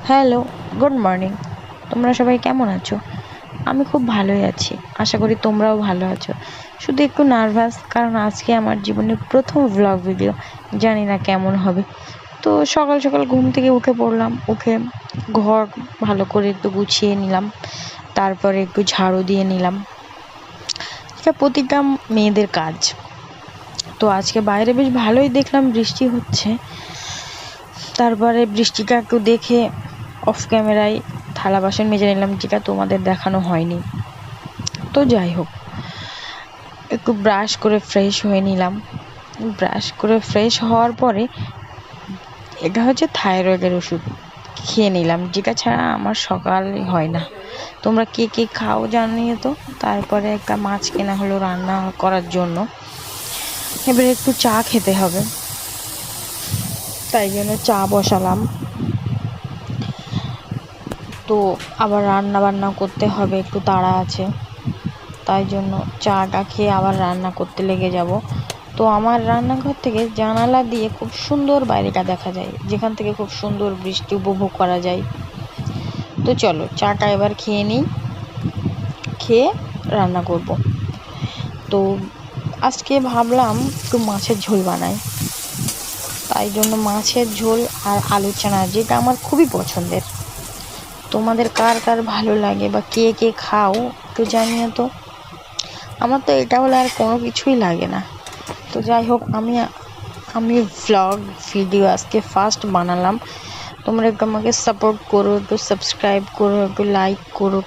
Hello, good morning. তোমরা সবাই কেমন আছো? আমি খুব ভালোই আছি। আশা করি তোমরাও ভালো আছো। শুধু একটু নার্ভাস, কারণ আজকে আমার জীবনের প্রথম ভ্লগ ভিডিও। জানি না কেমন হবে। তো সকাল সকাল ঘুম থেকে উঠে পড়লাম। উঠে ঘর ভালো করে একটু গুছিয়ে নিলাম। তারপরে একটু ঝাড়ু দিয়ে নিলাম। এটা প্রতিটা মেয়েদের কাজ। তো আজকে বাইরে বেশ ভালোই দেখলাম বৃষ্টি হচ্ছে। তারপরে বৃষ্টিটা একটু দেখে অফ ক্যামেরায় থালা বাসন মেজে নিলাম, যেটা তোমাদের দেখানো হয়নি। তো যাই হোক, একটু ব্রাশ করে ফ্রেশ হয়ে নিলাম। ব্রাশ করে ফ্রেশ হওয়ার পরে এটা হচ্ছে থাইরয়েডের ওষুধ খেয়ে নিলাম, যেটা ছাড়া আমার সকাল হয় না। তোমরা কে কে খাও জানিয়ে তো। তারপরে একটা মাছ কেনা হলো রান্না করার জন্য। এবারে একটু চা খেতে হবে, তাই জন্য চা বসালাম। তো আবার রান্না বান্না করতে হবে, একটু তাড়া আছে, তাই জন্য চাটা খেয়ে আবার রান্না করতে লেগে যাব। তো আমার রান্নাঘর থেকে জানালা দিয়ে খুব সুন্দর বাইরেটা দেখা যায়, যেখান থেকে খুব সুন্দর বৃষ্টি উপভোগ করা যায়। তো চলো চাটা এবার খেয়ে নিই, খেয়ে রান্না করব। তো আজকে ভাবলাম একটু মাছের ঝোল বানাই, তাই জন্য মাছের ঝোল আর আলু চানা, যেটা আমার খুবই পছন্দের। তোমাদের কার কার ভালো লাগে বা কে কে খাও একটু জানিয়ে তো। আমার তো এটা হলে আর কোনো কিছুই লাগে না। তো যাই হোক, আমি ভ্লগ ভিডিও আজকে ফার্স্ট বানালাম। তোমরা একটু আমাকে সাপোর্ট করো, একটু সাবস্ক্রাইব করো, একটু লাইক করো,